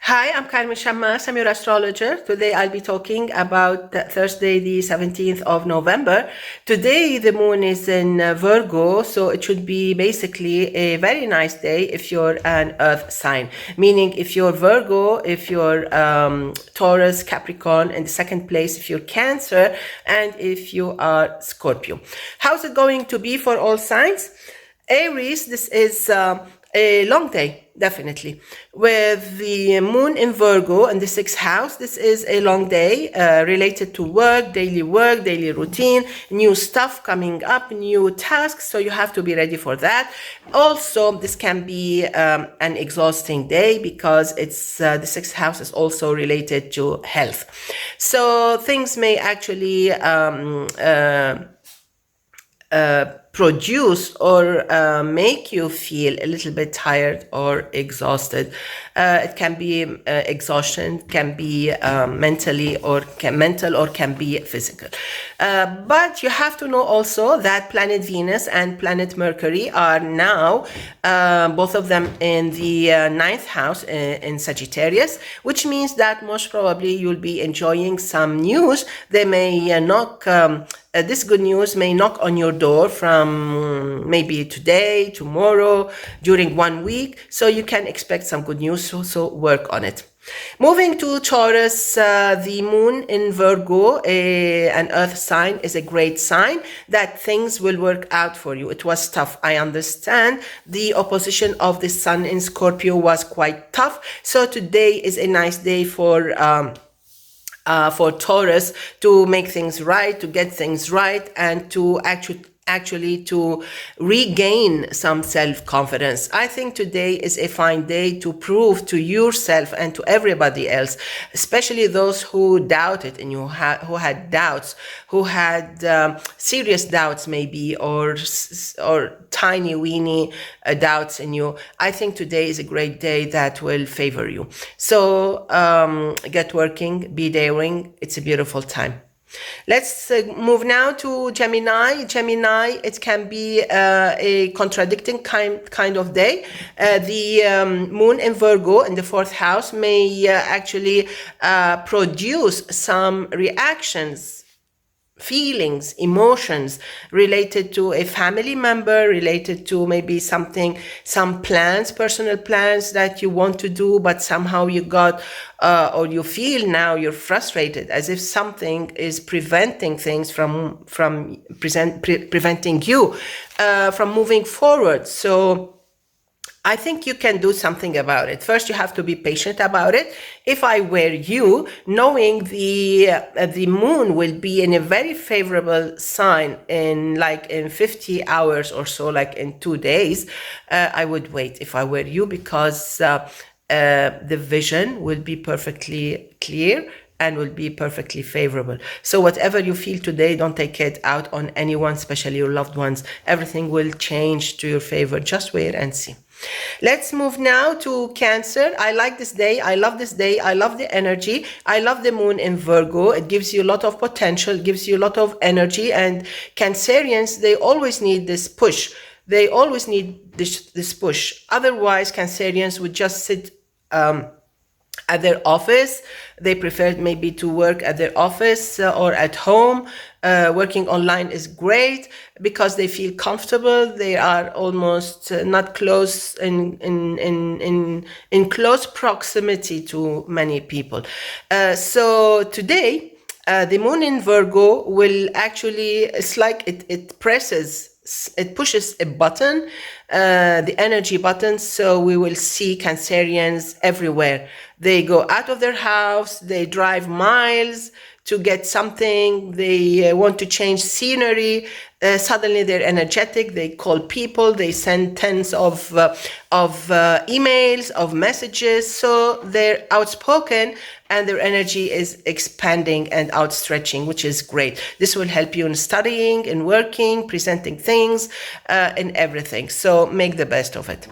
Hi, I'm Carmen Chammas. I'm your astrologer. Today I'll be talking about Thursday, the 17th of November. Today the moon is in Virgo, so it should be basically a very nice day if you're an earth sign. Meaning if you're Virgo, if you're Taurus, Capricorn, in the second place if you're Cancer, and if you are Scorpio. How's it going to be for all signs? Aries, this is a long day, definitely. With the moon in Virgo in the 6th house, this is a long day related to work, daily routine, new stuff coming up, new tasks, so you have to be ready for that. Also, this can be an exhausting day because it's the 6th house is also related to health. So things may actually produce or make you feel a little bit tired or exhausted. It can be exhaustion, can be mental or can be physical. But you have to know also that planet Venus and planet Mercury are now both of them in the 9th house in Sagittarius, which means that most probably you'll be enjoying some news. They may knock this good news may knock on your door from maybe today, tomorrow, during 1 week. So you can expect some good news, so work on it. Moving to Taurus, the moon in Virgo, an earth sign, is a great sign that things will work out for you. It was tough, I understand. The opposition of the sun in Scorpio was quite tough. So today is a nice day for Taurus to make things right, to get things right, and to actually to regain some self-confidence. I think today is a fine day to prove to yourself and to everybody else, especially those who doubted in you, who had doubts, who had serious doubts maybe, or tiny weeny doubts in you. I think today is a great day that will favor you. So get working, be daring. It's a beautiful time. Let's move now to Gemini. Gemini, it can be a contradicting kind of day. The moon in Virgo in the 4th house may actually produce some reactions, feelings, emotions related to a family member, related to maybe some plans, personal plans that you want to do, but somehow you got or you feel now you're frustrated, as if something is preventing things from preventing you from moving forward. So I think you can do something about it. First, you have to be patient about it. If I were you, knowing the moon will be in a very favorable sign in 50 hours or so, like in 2 days, I would wait if I were you, because the vision will be perfectly clear and will be perfectly favorable. So whatever you feel today, don't take it out on anyone, especially your loved ones. Everything will change to your favor. Just wait and see. Let's move now to Cancer. I like this day. I love this day. I love the energy. I love the moon in Virgo. It gives you a lot of potential, gives you a lot of energy. And Cancerians, they always need this push. They always need this push. Otherwise, Cancerians would just sit at their office. They prefer maybe to work at their office or at home. Working online is great because they feel comfortable. They are almost not close in close proximity to many people. So today, the moon in Virgo will actually, it's like it pushes a button, the energy button. So we will see Cancerians everywhere. They go out of their house, they drive miles to get something, they want to change scenery. Suddenly they're energetic, they call people, they send tens of emails, of messages. So they're outspoken and their energy is expanding and outstretching, which is great. This will help you in studying, in working, presenting things, in everything. So make the best of it.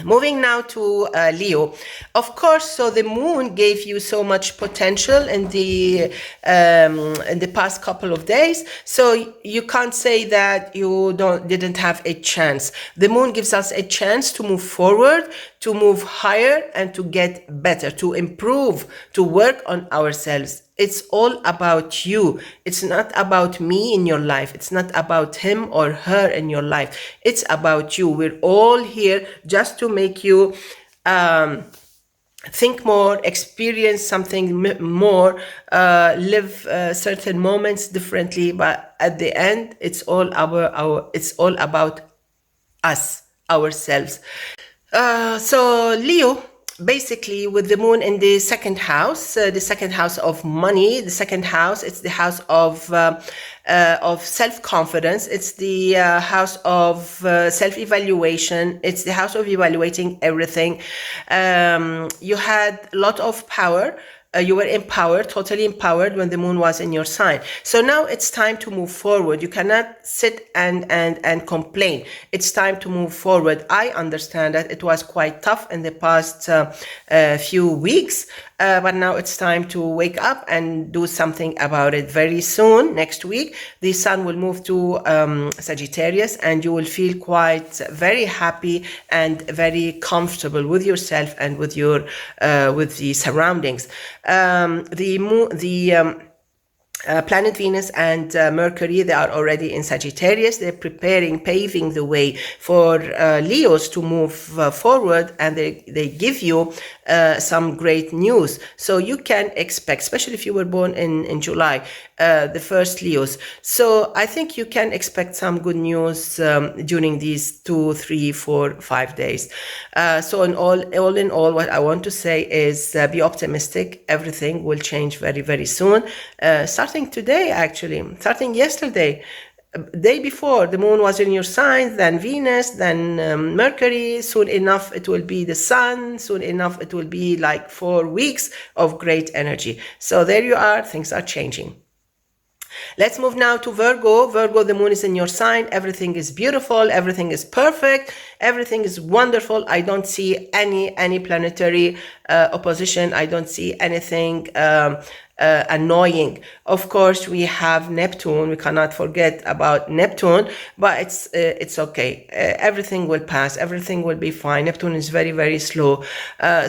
Moving now to Leo. Of course, so the moon gave you so much potential in the past couple of days. So you can't say that you didn't have a chance. The moon gives us a chance to move forward, to move higher and to get better, to improve, to work on ourselves. It's all about you. It's not about me in your life. It's not about him or her in your life. It's about you. We're all here just to make you think more, experience something more, live certain moments differently. But at the end, it's all it's all about us, ourselves. So Leo, basically with the moon in the second house of money, the second house, it's the house of self-confidence. It's the house of self-evaluation. It's the house of evaluating everything. You had a lot of power. You were empowered, totally empowered when the moon was in your sign. So now it's time to move forward. You cannot sit and complain. It's time to move forward. I understand that it was quite tough in the past few weeks, but now it's time to wake up and do something about it. Very soon, next week, the sun will move to Sagittarius, and you will feel quite very happy and very comfortable with yourself and with your with the surroundings. Planet Venus and Mercury, they are already in Sagittarius. They're preparing, paving the way for Leos to move forward, and they give you some great news. So you can expect, especially if you were born in July, the first Leos. So I think you can expect some good news during these 2, 3, 4, 5 days. So all in all, what I want to say is be optimistic. Everything will change very, very soon. Starting today, actually, starting yesterday, day before, the moon was in your sign, then Venus, then Mercury. Soon enough, it will be the sun. Soon enough, it will be like 4 weeks of great energy. So there you are. Things are changing. Let's move now to Virgo. Virgo, the moon is in your sign. Everything is beautiful. Everything is perfect. Everything is wonderful. I don't see any planetary opposition. I don't see anything annoying. Of course, we have Neptune. We cannot forget about Neptune, but it's okay. Everything will pass. Everything will be fine. Neptune is very, very slow.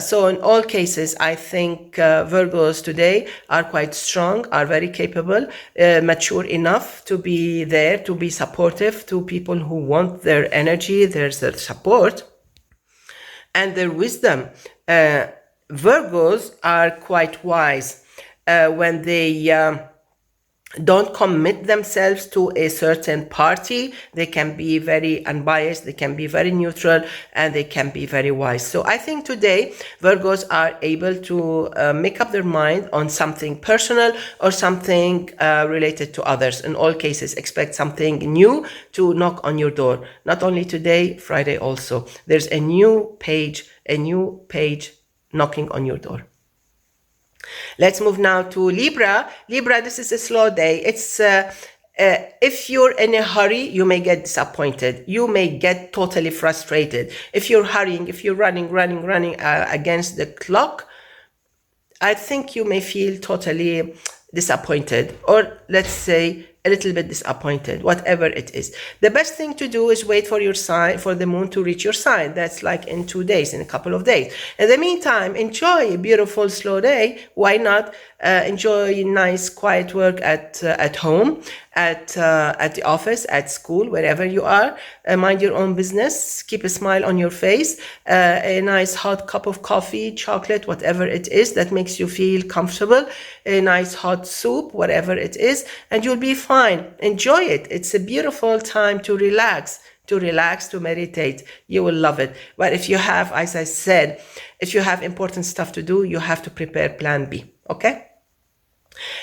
So in all cases, I think Virgos today are quite strong, are very capable, mature enough to be there, to be supportive to people who want their energy, their support, and their wisdom. Virgos are quite wise. When they don't commit themselves to a certain party, they can be very unbiased, they can be very neutral, and they can be very wise. So I think today Virgos are able to make up their mind on something personal or something related to others. In all cases, expect something new to knock on your door. Not only today, Friday also. There's a new page knocking on your door. Let's move now to Libra. Libra, this is a slow day. It's if you're in a hurry, you may get disappointed. You may get totally frustrated. If you're hurrying, if you're running against the clock, I think you may feel totally disappointed, or let's say a little bit disappointed, whatever it is. The best thing to do is wait for your sign, for the moon to reach your sign. That's like in 2 days, in a couple of days. In the meantime, enjoy a beautiful slow day. Why not enjoy nice quiet work at home, at the office, at school, wherever you are. Mind your own business. Keep a smile on your face. A nice hot cup of coffee, chocolate, whatever it is that makes you feel comfortable. A nice hot soup, whatever it is, and you'll be fine. Enjoy it. It's a beautiful time to relax, to meditate. You will love it. But if you have, as I said, if you have important stuff to do, you have to prepare plan B. Okay?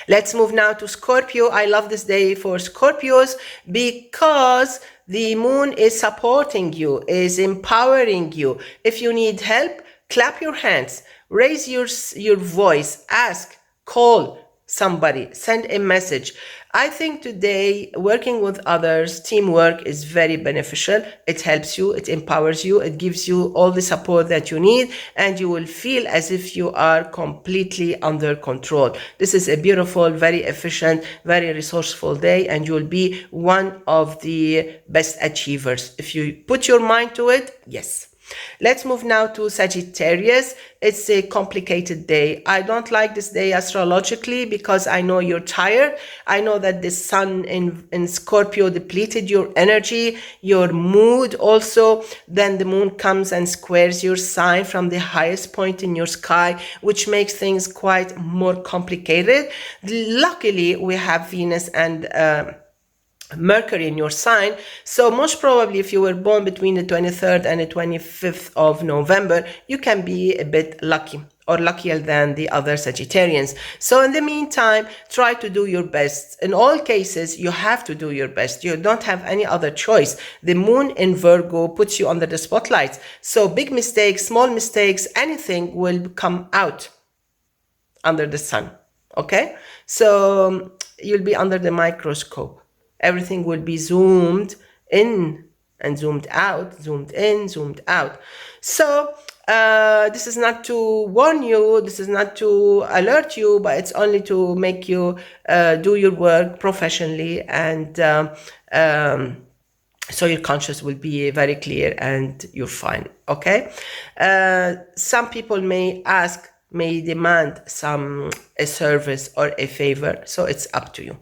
Let's move now to Scorpio. I love this day for Scorpios because the moon is supporting you, is empowering you. If you need help, clap your hands, raise your voice, ask, call somebody, send a message. I think today working with others, teamwork is very beneficial. It helps you, it empowers you, it gives you all the support that you need, and you will feel as if you are completely under control. This is a beautiful, very efficient, very resourceful day, and you will be one of the best achievers. If you put your mind to it, yes. Let's move now to Sagittarius. It's a complicated day. I don't like this day astrologically because I know you're tired. I know that the sun in Scorpio depleted your energy, your mood also. Then the moon comes and squares your sign from the highest point in your sky, which makes things quite more complicated. Luckily, we have Venus and Mercury in your sign, so most probably if you were born between the 23rd and the 25th of November, you can be a bit lucky or luckier than the other Sagittarians. So in the meantime, try to do your best. In all cases, you have to do your best. You don't have any other choice. The moon in Virgo puts you under the spotlight. So big mistakes, small mistakes, anything will come out under the sun. Okay? So you'll be under the microscope. Everything will be zoomed in and zoomed out, zoomed in, zoomed out. So this is not to warn you, this is not to alert you, but it's only to make you do your work professionally, and so your conscience will be very clear and you're fine, okay? Some people may demand a service or a favor, so it's up to you.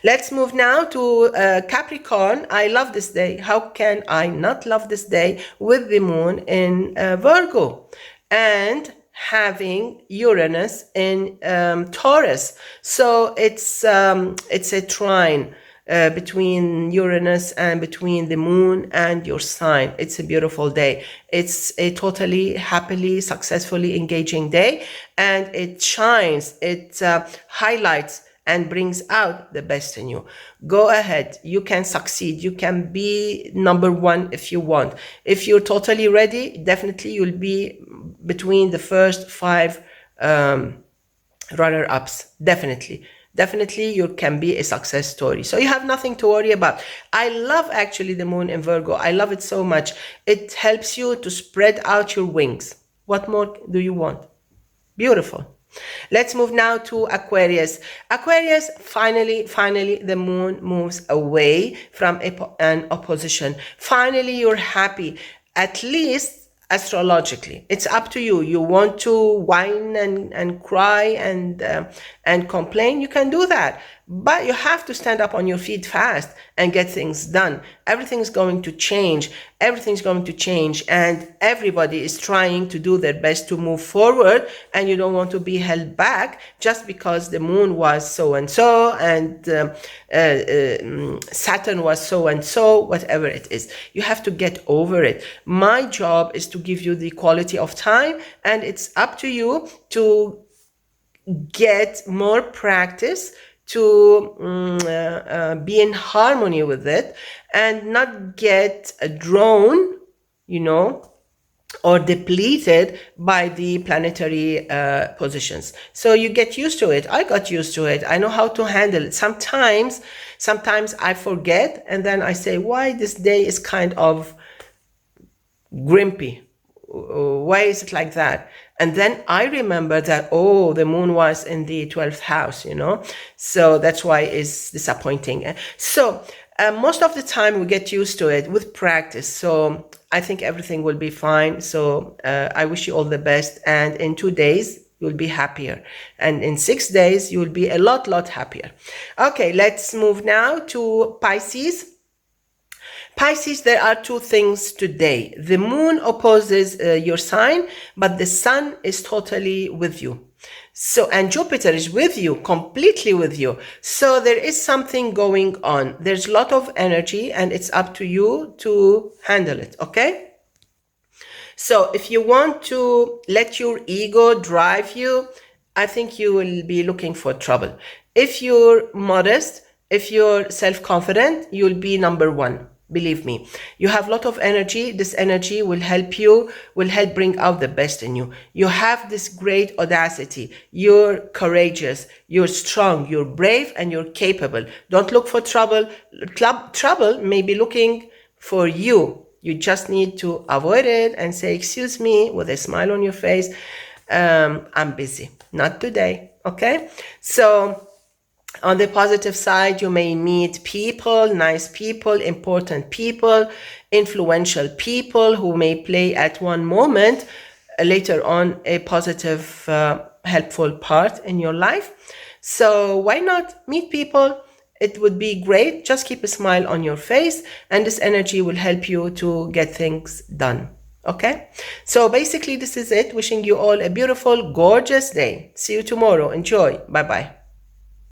Let's move now to Capricorn. I love this day. How can I not love this day with the moon in Virgo and having Uranus in Taurus? So it's a trine between Uranus and between the moon and your sign. It's a beautiful day. It's a totally happily, successfully engaging day, and it shines, it highlights and brings out the best in you. Go ahead, you can succeed, you can be number one if you want. If you're totally ready, definitely you'll be between the first 5 runner-ups, definitely you can be a success story. So you have nothing to worry about. I love actually the moon in Virgo. I love it so much. It helps you to spread out your wings. What more do you want? Beautiful. Let's move now to Aquarius. Aquarius, finally, the moon moves away from an opposition. Finally, you're happy, at least astrologically. It's up to you. You want to whine and cry and complain, you can do that. But you have to stand up on your feet fast and get things done. Everything's going to change. And everybody is trying to do their best to move forward, and you don't want to be held back just because the moon was so-and-so and Saturn was so-and-so, whatever it is. You have to get over it. My job is to give you the quality of time, and it's up to you to get more practice to be in harmony with it and not get drawn, or depleted by the planetary positions. So you get used to it. I got used to it. I know how to handle it. Sometimes I forget, and then I say, why this day is kind of grimpy? Why is it like that? And then I remember that, the moon was in the 12th house, so that's why it's disappointing. So most of the time we get used to it with practice. So I think everything will be fine. So I wish you all the best. And in 2 days, you'll be happier. And in 6 days, you'll be a lot happier. Okay, let's move now to Pisces. Pisces, there are 2 things today. The moon opposes your sign, but the sun is totally with you. So, and Jupiter is with you, completely with you. So there is something going on. There's a lot of energy, and it's up to you to handle it, okay? So if you want to let your ego drive you, I think you will be looking for trouble. If you're modest, if you're self-confident, you'll be number 1. Believe me, you have a lot of energy. This energy will help bring out the best in you. You have this great audacity. You're courageous, you're strong, you're brave, and you're capable. Don't look for trouble. Trouble may be looking for you. You just need to avoid it and say, excuse me, with a smile on your face. I'm busy. Not today. Okay? So On the positive side, you may meet people, nice people, important people, influential people who may play at one moment, later on, a positive, helpful part in your life. So why not meet people? It would be great. Just keep a smile on your face, and this energy will help you to get things done. Okay? So basically, this is it. Wishing you all a beautiful, gorgeous day. See you tomorrow. Enjoy. Bye-bye.